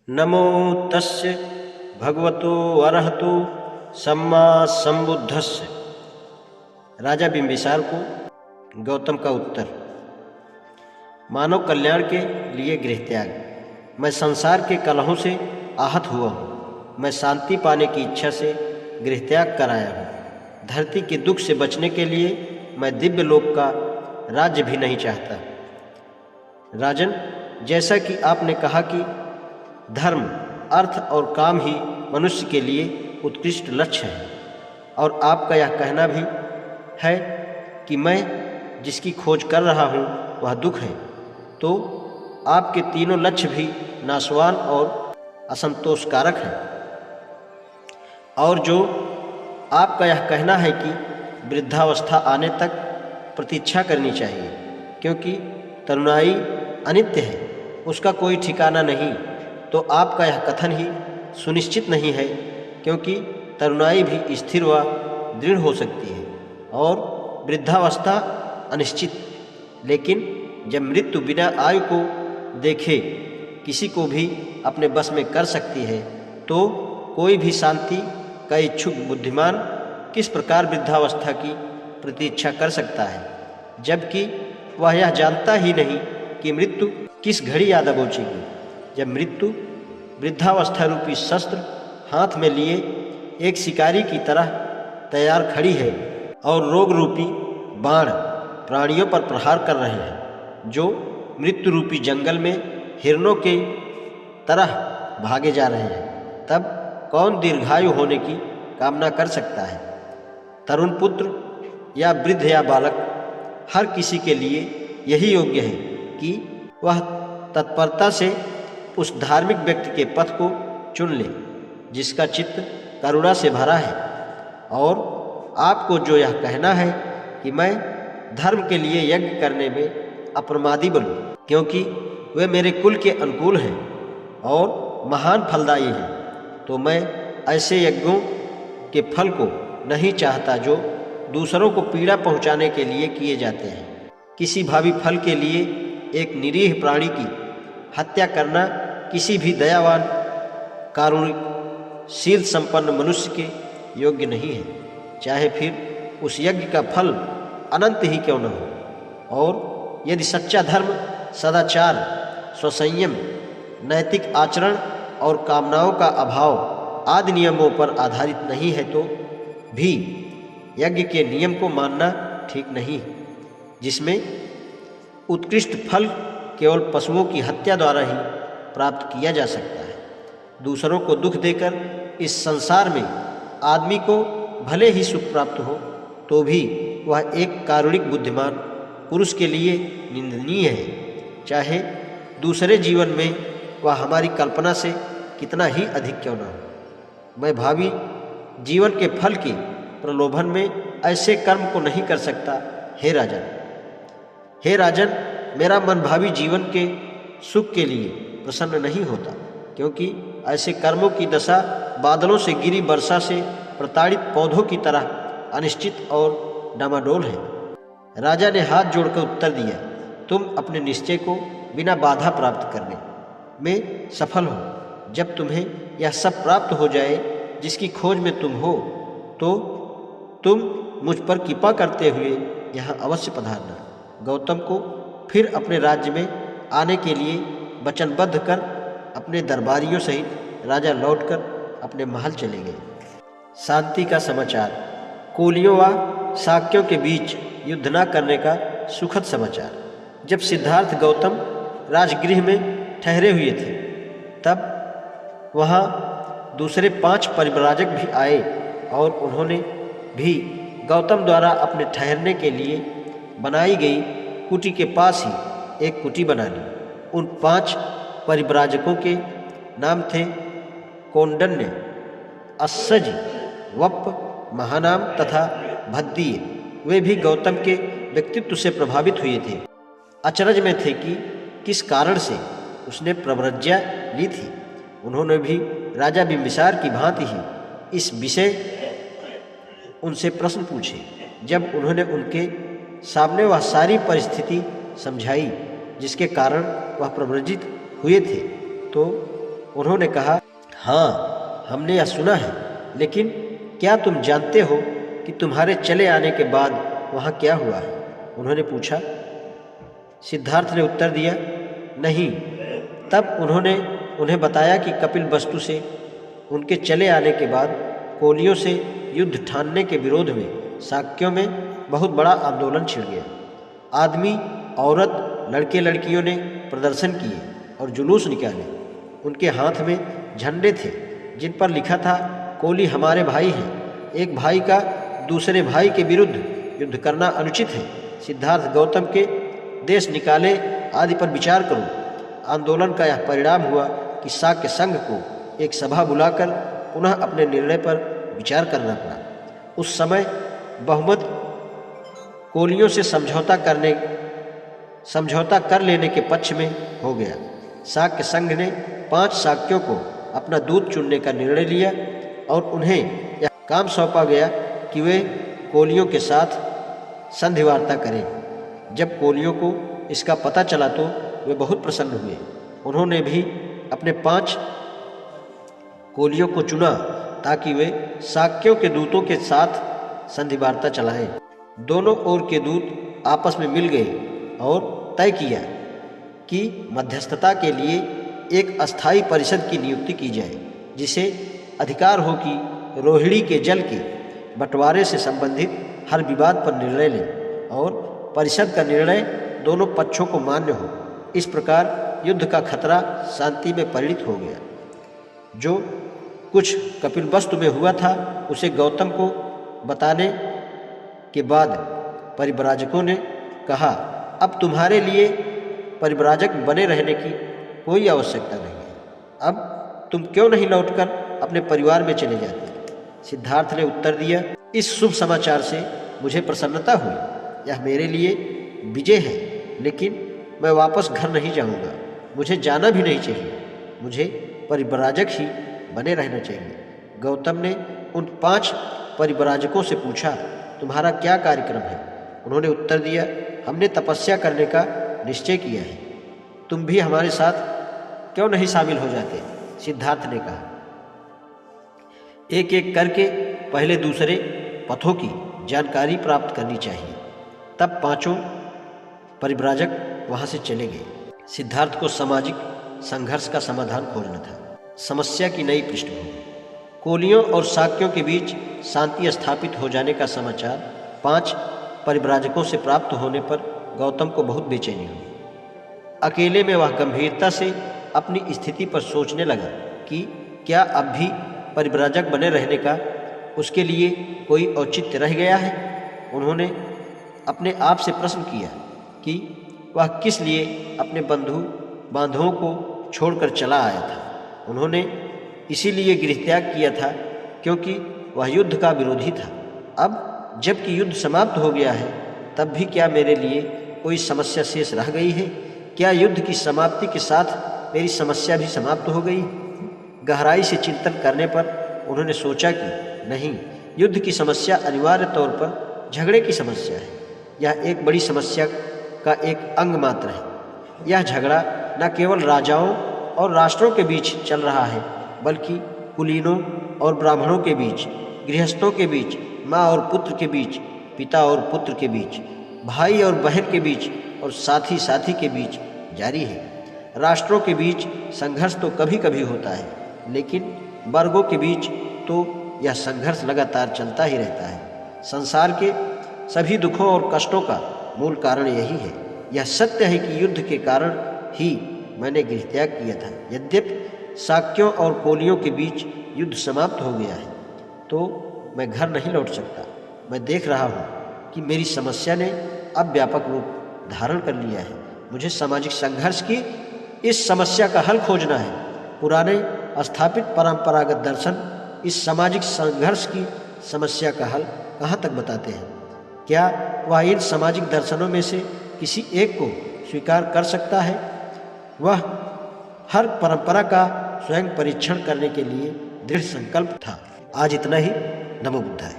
नमो तस्य भगवतो अरहतो सम्मा संबुद्धस्य। राजा बिंबिसार को गौतम का उत्तर। मानव कल्याण के लिए गृहत्याग। मैं संसार के कलहों से आहत हुआ हूँ। मैं शांति पाने की इच्छा से गृहत्याग कराया हूँ। धरती के दुख से बचने के लिए मैं दिव्य लोक का राज्य भी नहीं चाहता। राजन, जैसा कि आपने कहा कि धर्म, अर्थ और काम ही मनुष्य के लिए उत्कृष्ट लक्ष्य है, और आपका यह कहना भी है कि मैं जिसकी खोज कर रहा हूँ वह दुख है, तो आपके तीनों लक्ष्य भी नाशवान और असंतोषकारक हैं। और जो आपका यह कहना है कि वृद्धावस्था आने तक प्रतीक्षा करनी चाहिए, क्योंकि तरुणाई अनित्य है, उसका कोई ठिकाना नहीं, तो आपका यह कथन ही सुनिश्चित नहीं है, क्योंकि तरुणाई भी स्थिर व दृढ़ हो सकती है और वृद्धावस्था अनिश्चित। लेकिन जब मृत्यु बिना आयु को देखे किसी को भी अपने बस में कर सकती है, तो कोई भी शांति का इच्छुक बुद्धिमान किस प्रकार वृद्धावस्था की प्रतीक्षा कर सकता है, जबकि वह यह जानता ही नहीं कि मृत्यु किस घड़ी आ दबोचेगी। जब मृत्यु वृद्धावस्था रूपी शस्त्र हाथ में लिए एक शिकारी की तरह तैयार खड़ी है और रोग रूपी बाण प्राणियों पर प्रहार कर रहे हैं, जो मृत्यु रूपी जंगल में हिरणों के तरह भागे जा रहे हैं, तब कौन दीर्घायु होने की कामना कर सकता है। तरुण पुत्र या वृद्ध या बालक, हर किसी के लिए यही योग्य है कि वह तत्परता से उस धार्मिक व्यक्ति के पथ को चुन ले जिसका चित्त करुणा से भरा है। और आपको जो यह कहना है कि मैं धर्म के लिए यज्ञ करने में अप्रमादी बनूं, क्योंकि वे मेरे कुल के अनुकूल हैं और महान फलदायी हैं, तो मैं ऐसे यज्ञों के फल को नहीं चाहता जो दूसरों को पीड़ा पहुंचाने के लिए किए जाते हैं। किसी भावी फल के लिए एक निरीह प्राणी की हत्या करना किसी भी दयावान, कारुणिक, शील संपन्न मनुष्य के योग्य नहीं है, चाहे फिर उस यज्ञ का फल अनंत ही क्यों न हो। और यदि सच्चा धर्म सदाचार, स्वसंयम, नैतिक आचरण और कामनाओं का अभाव आदि नियमों पर आधारित नहीं है, तो भी यज्ञ के नियम को मानना ठीक नहीं, जिसमें उत्कृष्ट फल केवल पशुओं की हत्या द्वारा ही प्राप्त किया जा सकता है। दूसरों को दुख देकर इस संसार में आदमी को भले ही सुख प्राप्त हो, तो भी वह एक कारुणिक बुद्धिमान पुरुष के लिए निंदनीय है, चाहे दूसरे जीवन में वह हमारी कल्पना से कितना ही अधिक क्यों न हो। मैं भावी जीवन के फल के प्रलोभन में ऐसे कर्म को नहीं कर सकता। हे राजन, हे राजन, मेरा मन भावी जीवन के सुख के लिए प्रसन्न नहीं होता, क्योंकि ऐसे कर्मों की दशा बादलों से गिरी वर्षा से प्रताड़ित पौधों की तरह अनिश्चित और डामाडोल है। राजा ने हाथ जोड़कर उत्तर दिया, तुम अपने निश्चय को बिना बाधा प्राप्त करने में सफल हो। जब तुम्हें यह सब प्राप्त हो जाए जिसकी खोज में तुम हो, तो तुम मुझ पर कृपा करते हुए यहाँ अवश्य पधारना। गौतम को फिर अपने राज्य में आने के लिए वचनबद्ध कर अपने दरबारियों सहित राजा लौटकर अपने महल चले गए। शांति का समाचार। कोलियों व शाक्यों के बीच युद्ध न करने का सुखद समाचार। जब सिद्धार्थ गौतम राजगृह में ठहरे हुए थे, तब वहाँ दूसरे 5 परिव्राजक भी आए और उन्होंने भी गौतम द्वारा अपने ठहरने के लिए बनाई गई कुटी के पास ही एक कुटी बना ली। उन 5 परिव्राजकों के नाम थे कौंडन्य, अस्सज, वप, महानाम तथा भद्दीय। वे भी गौतम के व्यक्तित्व से प्रभावित हुए थे। अचरज में थे कि किस कारण से उसने प्रव्रज्या ली थी। उन्होंने भी राजा बिंबिसार की भांति ही इस विषय उनसे प्रश्न पूछे। जब उन्होंने उनके सामने वह सारी परिस्थिति समझाई जिसके कारण वह प्रव्रजित हुए थे, तो उन्होंने कहा, हाँ, हमने यह सुना है, लेकिन क्या तुम जानते हो कि तुम्हारे चले आने के बाद वहाँ क्या हुआ है? उन्होंने पूछा। सिद्धार्थ ने उत्तर दिया, नहीं। तब उन्होंने उन्हें बताया कि कपिल वस्तु से उनके चले आने के बाद कोलियों से युद्ध ठानने के विरोध में शाक्यों में बहुत बड़ा आंदोलन छिड़ गया। आदमी, औरत, लड़के लड़कियों ने प्रदर्शन किए और जुलूस निकाले। उनके हाथ में झंडे थे जिन पर लिखा था, कोली हमारे भाई हैं, एक भाई का दूसरे भाई के विरुद्ध युद्ध करना अनुचित है। सिद्धार्थ गौतम के देश निकाले आदि पर विचार करो। आंदोलन का यह परिणाम हुआ कि शाक्य संघ को एक सभा बुलाकर पुनः अपने निर्णय पर विचार करना पड़ा। उस समय बहुमत कोलियों से समझौता कर लेने के पक्ष में हो गया। शाक्य संघ ने 5 शाक्यों को अपना दूत चुनने का निर्णय लिया और उन्हें यह काम सौंपा गया कि वे कोलियों के साथ संधि वार्ता करें। जब कोलियों को इसका पता चला तो वे बहुत प्रसन्न हुए। उन्होंने भी अपने 5 कोलियों को चुना ताकि वे शाक्यों के दूतों के साथ संधि वार्ता चलाएं। दोनों ओर के दूत आपस में मिल गए और तय किया कि मध्यस्थता के लिए एक अस्थायी परिषद की नियुक्ति की जाए, जिसे अधिकार हो कि रोहिणी के जल के बंटवारे से संबंधित हर विवाद पर निर्णय ले और परिषद का निर्णय दोनों पक्षों को मान्य हो। इस प्रकार युद्ध का खतरा शांति में परिणित हो गया। जो कुछ कपिलवस्तु में हुआ था उसे गौतम को बताने के बाद परिव्राजकों ने कहा, अब तुम्हारे लिए परिव्राजक बने रहने की कोई आवश्यकता नहीं है। अब तुम क्यों नहीं लौटकर अपने परिवार में चले जाते? सिद्धार्थ ने उत्तर दिया, इस शुभ समाचार से मुझे प्रसन्नता हुई। यह मेरे लिए विजय है, लेकिन मैं वापस घर नहीं जाऊंगा। मुझे जाना भी नहीं चाहिए। मुझे परिव्राजक ही बने रहना चाहिए। गौतम ने उन 5 परिव्राजकों से पूछा, तुम्हारा क्या कार्यक्रम है? उन्होंने उत्तर दिया, हमने तपस्या करने का निश्चय किया है। तुम भी हमारे साथ क्यों नहीं शामिल हो जाते? सिद्धार्थ ने कहा। एक एक करके पहले दूसरे पथों की जानकारी प्राप्त करनी चाहिए। तब 5 परिव्राजक वहाँ से चले गए। सिद्धार्थ को सामाजिक संघर्ष का समाधान खोजना था। समस्या की नई पृष्ठभूमि। कोलियों और शाक्यों के बीच शांति स्थापित हो जाने का समाचार 5 परिव्राजकों से प्राप्त होने पर गौतम को बहुत बेचैनी हुई। अकेले में वह गंभीरता से अपनी स्थिति पर सोचने लगा कि क्या अब भी परिव्राजक बने रहने का उसके लिए कोई औचित्य रह गया है। उन्होंने अपने आप से प्रश्न किया कि वह किस लिए अपने बांधवों को छोड़कर चला आया था। उन्होंने इसीलिए गृहत्याग किया था क्योंकि वह युद्ध का विरोधी था। अब जबकि युद्ध समाप्त हो गया है, तब भी क्या मेरे लिए कोई समस्या शेष रह गई है? क्या युद्ध की समाप्ति के साथ मेरी समस्या भी समाप्त हो गई? गहराई से चिंतन करने पर उन्होंने सोचा कि नहीं, युद्ध की समस्या अनिवार्य तौर पर झगड़े की समस्या है। यह एक बड़ी समस्या का एक अंग मात्र है। यह झगड़ा न केवल राजाओं और राष्ट्रों के बीच चल रहा है, बल्कि कुलीनों और ब्राह्मणों के बीच, गृहस्थों के बीच, माँ और पुत्र के बीच, पिता और पुत्र के बीच, भाई और बहन के बीच और साथी के बीच जारी है। राष्ट्रों के बीच संघर्ष तो कभी कभी होता है, लेकिन वर्गों के बीच तो यह संघर्ष लगातार चलता ही रहता है। संसार के सभी दुखों और कष्टों का मूल कारण यही है। यह सत्य है कि युद्ध के कारण ही मैंने गृहत्याग किया था। यद्यपि शाक्यों और कोलियों के बीच युद्ध समाप्त हो गया है, तो मैं घर नहीं लौट सकता। मैं देख रहा हूँ कि मेरी समस्या ने अब व्यापक रूप धारण कर लिया है। मुझे सामाजिक संघर्ष की इस समस्या का हल खोजना है। पुराने स्थापित परंपरागत दर्शन इस सामाजिक संघर्ष की समस्या का हल कहाँ तक बताते हैं? क्या वह इन सामाजिक दर्शनों में से किसी एक को स्वीकार कर सकता है? वह हर परंपरा का स्वयं परीक्षण करने के लिए दृढ़ संकल्प था। आज इतना ही। नमो बुद्धाय।